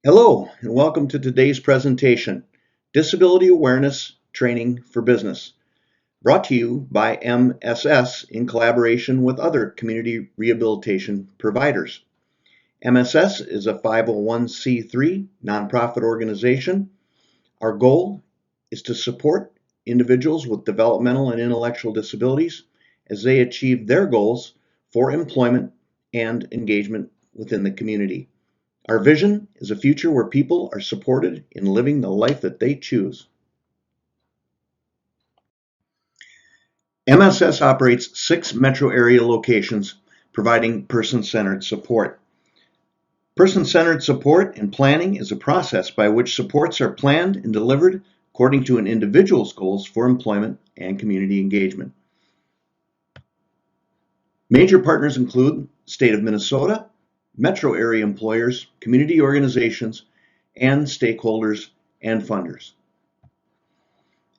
Hello, and welcome to today's presentation, Disability Awareness Training for Business, brought to you by MSS in collaboration with other community rehabilitation providers. MSS is a 501c3 nonprofit organization. Our goal is to support individuals with developmental and intellectual disabilities as they achieve their goals for employment and engagement within the community. Our vision is a future where people are supported in living the life that they choose. MSS operates 6 metro area locations providing person-centered support. Person-centered support and planning is a process by which supports are planned and delivered according to an individual's goals for employment and community engagement. Major partners include the state of Minnesota, metro area employers, community organizations, and stakeholders and funders.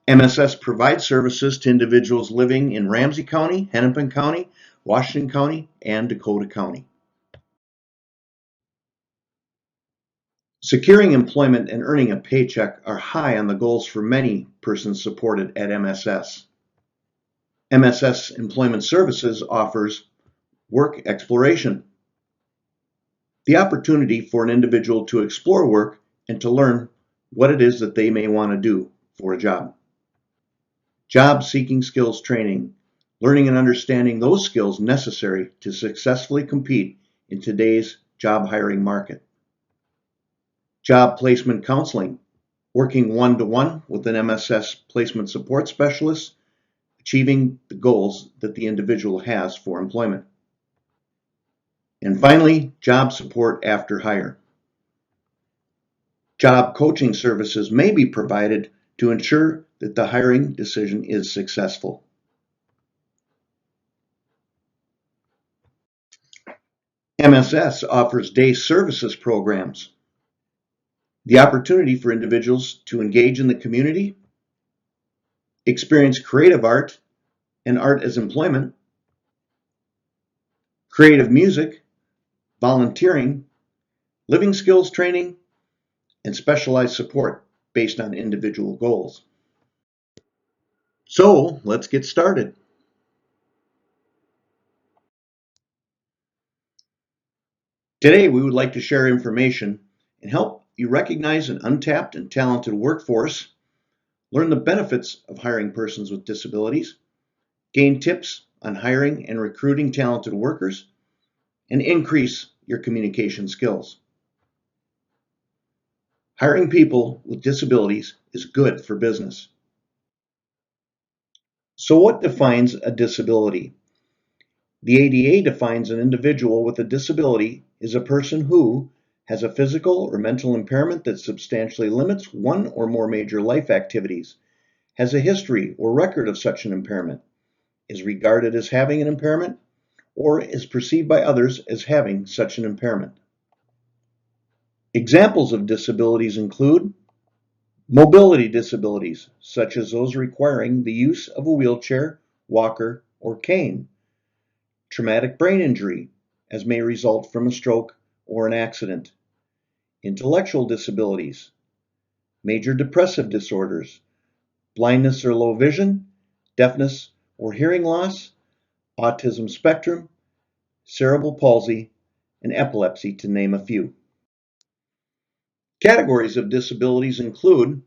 MSS provides services to individuals living in Ramsey County, Hennepin County, Washington County, and Dakota County. Securing employment and earning a paycheck are high on the goals for many persons supported at MSS. MSS Employment Services offers work exploration, the opportunity for an individual to explore work and to learn what it is that they may want to do for a job. Job seeking skills training, learning and understanding those skills necessary to successfully compete in today's job hiring market. Job placement counseling, working one-to-one with an MSS placement support specialist, achieving the goals that the individual has for employment. And finally, job support after hire. Job coaching services may be provided to ensure that the hiring decision is successful. MSS offers day services programs, the opportunity for individuals to engage in the community, experience creative art and art as employment, creative music, volunteering, living skills training, and specialized support based on individual goals. So let's get started. Today we would like to share information and help you recognize an untapped and talented workforce, learn the benefits of hiring persons with disabilities, gain tips on hiring and recruiting talented workers, and increase your communication skills. Hiring people with disabilities is good for business. So what defines a disability? The ADA defines an individual with a disability as a person who has a physical or mental impairment that substantially limits one or more major life activities, has a history or record of such an impairment, is regarded as having an impairment, or is perceived by others as having such an impairment. Examples of disabilities include mobility disabilities, such as those requiring the use of a wheelchair, walker, or cane. Traumatic brain injury, as may result from a stroke or an accident. Intellectual disabilities, major depressive disorders, blindness or low vision, deafness or hearing loss, autism spectrum, cerebral palsy, and epilepsy, to name a few. Categories of disabilities include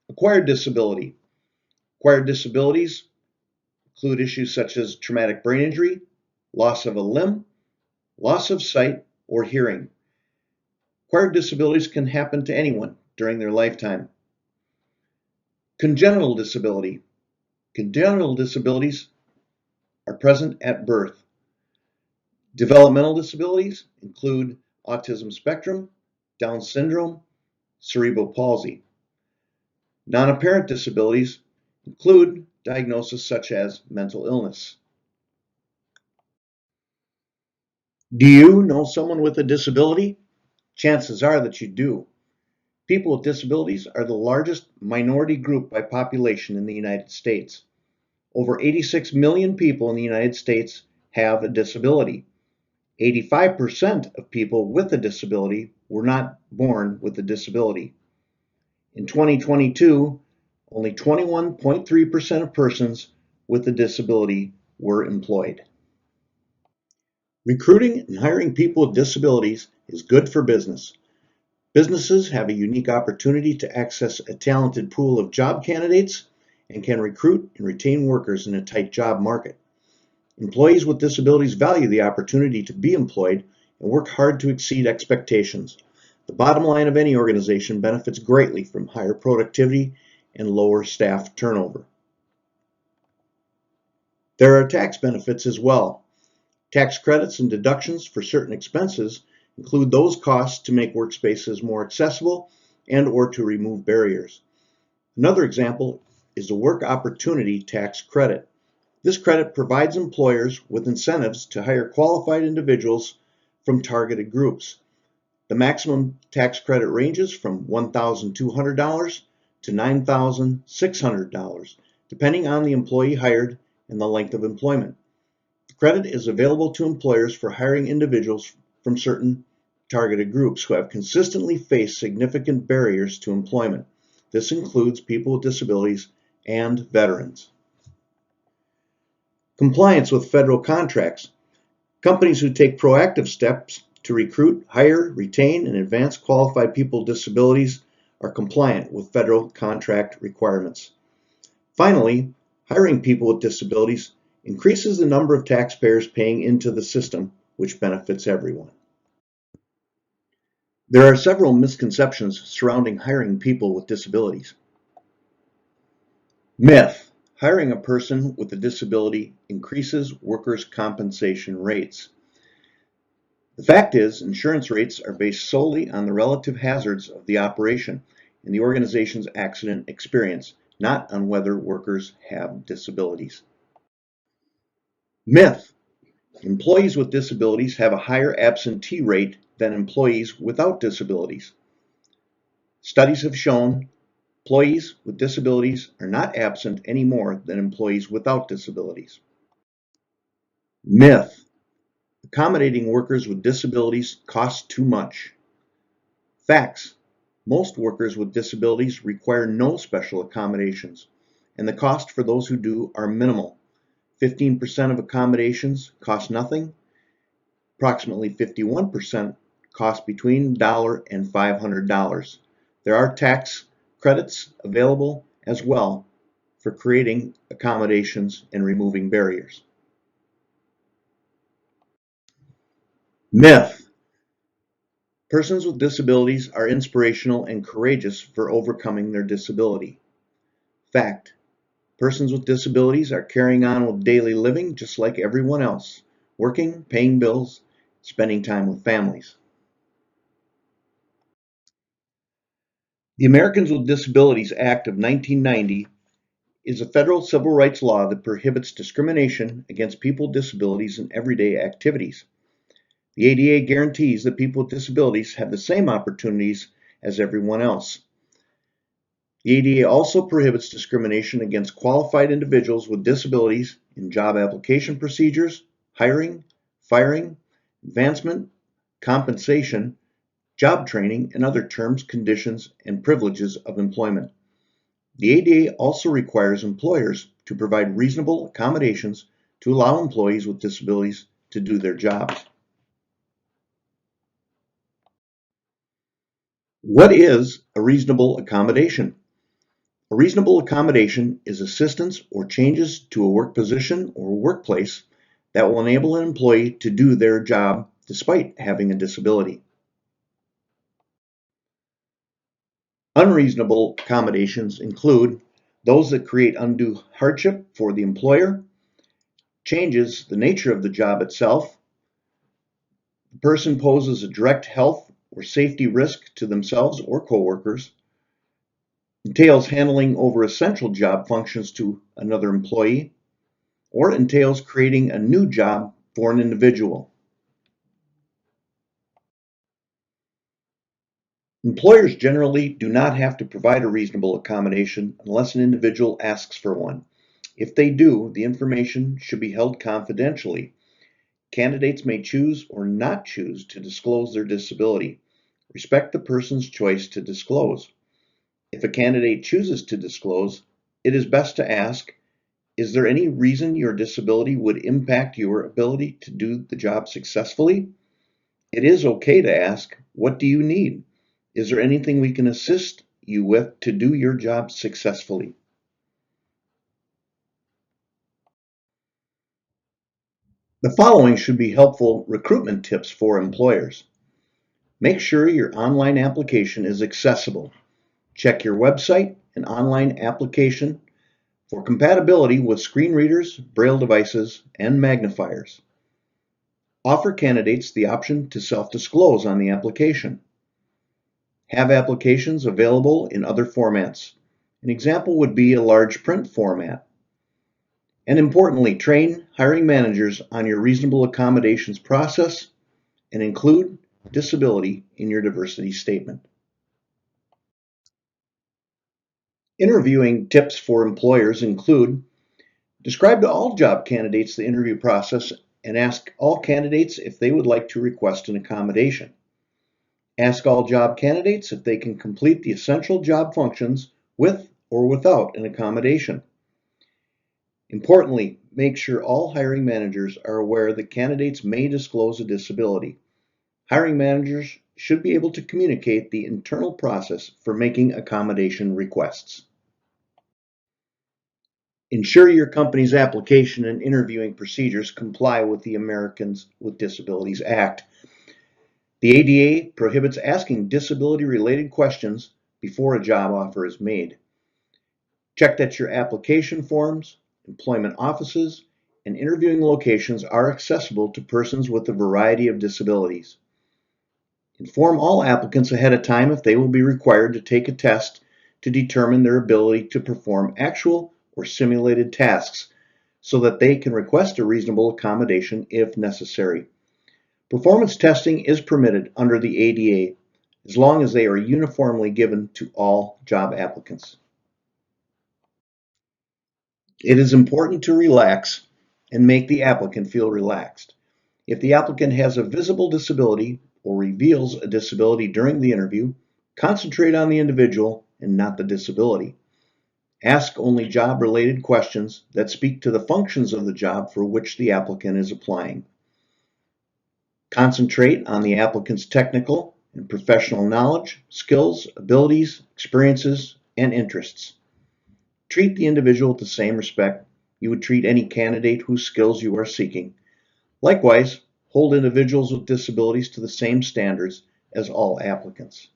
acquired disability. Acquired disabilities include issues such as traumatic brain injury, loss of a limb, loss of sight or hearing. Acquired disabilities can happen to anyone during their lifetime. Congenital disability. Congenital disabilities are present at birth. Developmental disabilities include autism spectrum, Down syndrome, cerebral palsy. Non-apparent disabilities include diagnoses such as mental illness. Do you know someone with a disability? Chances are that you do. People with disabilities are the largest minority group by population in the United States. Over 86 million people in the United States have a disability. 85% of people with a disability were not born with a disability. In 2022, only 21.3% of persons with a disability were employed. Recruiting and hiring people with disabilities is good for business. Businesses have a unique opportunity to access a talented pool of job candidates and can recruit and retain workers in a tight job market. Employees with disabilities value the opportunity to be employed and work hard to exceed expectations. The bottom line of any organization benefits greatly from higher productivity and lower staff turnover. There are tax benefits as well. Tax credits and deductions for certain expenses include those costs to make workspaces more accessible and or to remove barriers. Another example is the Work Opportunity Tax Credit. This credit provides employers with incentives to hire qualified individuals from targeted groups. The maximum tax credit ranges from $1,200 to $9,600, depending on the employee hired and the length of employment. The credit is available to employers for hiring individuals from certain targeted groups who have consistently faced significant barriers to employment. This includes people with disabilities and veterans. Compliance with federal contracts. Companies who take proactive steps to recruit, hire, retain, and advance qualified people with disabilities are compliant with federal contract requirements. Finally, hiring people with disabilities increases the number of taxpayers paying into the system, which benefits everyone. There are several misconceptions surrounding hiring people with disabilities. Myth: hiring a person with a disability increases workers' compensation rates. The fact is, insurance rates are based solely on the relative hazards of the operation and the organization's accident experience, not on whether workers have disabilities. Myth: employees with disabilities have a higher absentee rate than employees without disabilities. Studies have shown employees with disabilities are not absent any more than employees without disabilities. Myth: accommodating workers with disabilities costs too much. Facts: most workers with disabilities require no special accommodations, and the cost for those who do are minimal. 15% of accommodations cost nothing. Approximately 51% cost between $1 and $500. There are tax credits available as well for creating accommodations and removing barriers. Myth: persons with disabilities are inspirational and courageous for overcoming their disability. Fact: persons with disabilities are carrying on with daily living just like everyone else, working, paying bills, spending time with families. The Americans with Disabilities Act of 1990 is a federal civil rights law that prohibits discrimination against people with disabilities in everyday activities. The ADA guarantees that people with disabilities have the same opportunities as everyone else. The ADA also prohibits discrimination against qualified individuals with disabilities in job application procedures, hiring, firing, advancement, compensation, job training, and other terms, conditions, and privileges of employment. The ADA also requires employers to provide reasonable accommodations to allow employees with disabilities to do their jobs. What is a reasonable accommodation? A reasonable accommodation is assistance or changes to a work position or workplace that will enable an employee to do their job despite having a disability. Unreasonable accommodations include those that create undue hardship for the employer, changes the nature of the job itself, the person poses a direct health or safety risk to themselves or coworkers, entails handling over essential job functions to another employee, or entails creating a new job for an individual. Employers generally do not have to provide a reasonable accommodation unless an individual asks for one. If they do, the information should be held confidentially. Candidates may choose or not choose to disclose their disability. Respect the person's choice to disclose. If a candidate chooses to disclose, it is best to ask, is there any reason your disability would impact your ability to do the job successfully? It is okay to ask, what do you need? Is there anything we can assist you with to do your job successfully? The following should be helpful recruitment tips for employers. Make sure your online application is accessible. Check your website and online application for compatibility with screen readers, braille devices, and magnifiers. Offer candidates the option to self-disclose on the application. Have applications available in other formats. An example would be a large print format. And importantly, train hiring managers on your reasonable accommodations process and include disability in your diversity statement. Interviewing tips for employers include: describe to all job candidates the interview process and ask all candidates if they would like to request an accommodation. Ask all job candidates if they can complete the essential job functions with or without an accommodation. Importantly, make sure all hiring managers are aware that candidates may disclose a disability. Hiring managers should be able to communicate the internal process for making accommodation requests. Ensure your company's application and interviewing procedures comply with the Americans with Disabilities Act. The ADA prohibits asking disability-related questions before a job offer is made. Check that your application forms, employment offices, and interviewing locations are accessible to persons with a variety of disabilities. Inform all applicants ahead of time if they will be required to take a test to determine their ability to perform actual or simulated tasks so that they can request a reasonable accommodation if necessary. Performance testing is permitted under the ADA as long as they are uniformly given to all job applicants. It is important to relax and make the applicant feel relaxed. If the applicant has a visible disability or reveals a disability during the interview, concentrate on the individual and not the disability. Ask only job-related questions that speak to the functions of the job for which the applicant is applying. Concentrate on the applicant's technical and professional knowledge, skills, abilities, experiences, and interests. Treat the individual with the same respect you would treat any candidate whose skills you are seeking. Likewise, hold individuals with disabilities to the same standards as all applicants.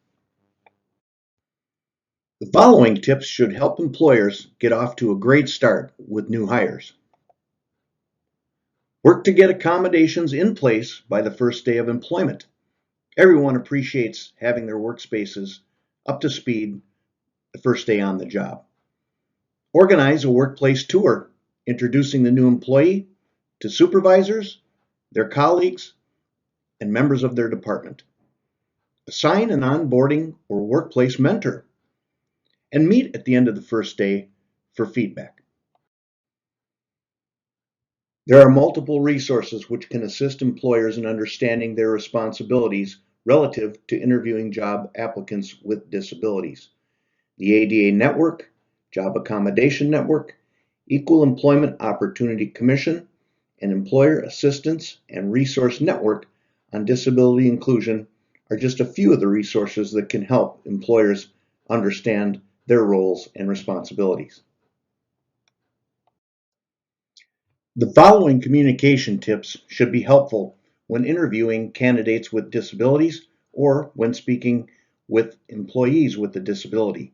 The following tips should help employers get off to a great start with new hires. Work to get accommodations in place by the first day of employment. Everyone appreciates having their workspaces up to speed the first day on the job. Organize a workplace tour, introducing the new employee to supervisors, their colleagues, and members of their department. Assign an onboarding or workplace mentor, and meet at the end of the first day for feedback. There are multiple resources which can assist employers in understanding their responsibilities relative to interviewing job applicants with disabilities. The ADA Network, Job Accommodation Network, Equal Employment Opportunity Commission, and Employer Assistance and Resource Network on Disability Inclusion are just a few of the resources that can help employers understand their roles and responsibilities. The following communication tips should be helpful when interviewing candidates with disabilities or when speaking with employees with a disability.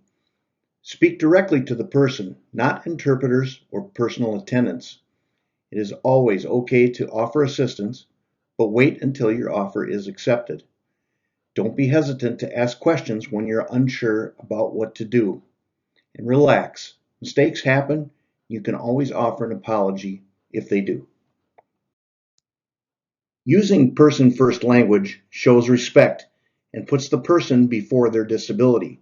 Speak directly to the person, not interpreters or personal attendants. It is always okay to offer assistance, but wait until your offer is accepted. Don't be hesitant to ask questions when you're unsure about what to do. And relax. Mistakes happen. You can always offer an apology if they do. Using person-first language shows respect and puts the person before their disability.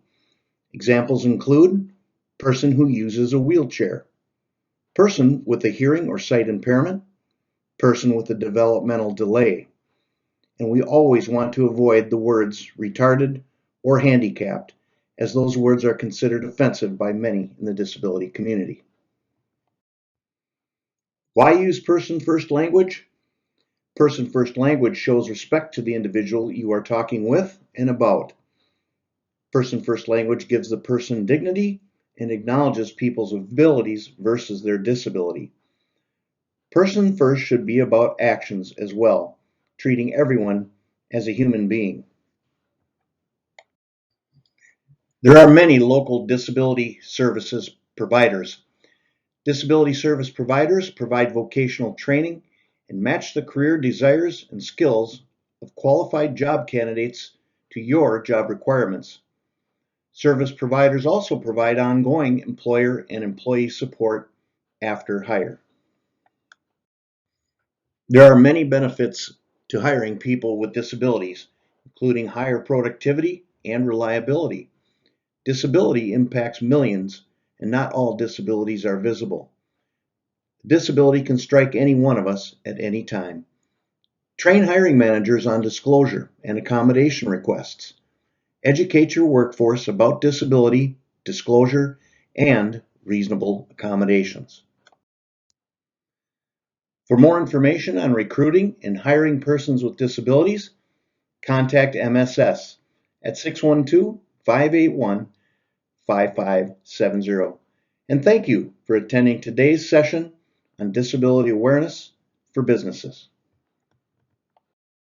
Examples include person who uses a wheelchair, person with a hearing or sight impairment, person with a developmental delay. And we always want to avoid the words retarded or handicapped, as those words are considered offensive by many in the disability community. Why use person-first language? Person-first language shows respect to the individual you are talking with and about. Person-first language gives the person dignity and acknowledges people's abilities versus their disability. Person first should be about actions as well, treating everyone as a human being. There are many local disability services providers. Disability service providers provide vocational training and match the career desires and skills of qualified job candidates to your job requirements. Service providers also provide ongoing employer and employee support after hire. There are many benefits to hiring people with disabilities, including higher productivity and reliability. Disability impacts millions, and not all disabilities are visible. Disability can strike any one of us at any time. Train hiring managers on disclosure and accommodation requests. Educate your workforce about disability, disclosure, and reasonable accommodations. For more information on recruiting and hiring persons with disabilities, contact MSS at 612-581-5570. And thank you for attending today's session on disability awareness for businesses.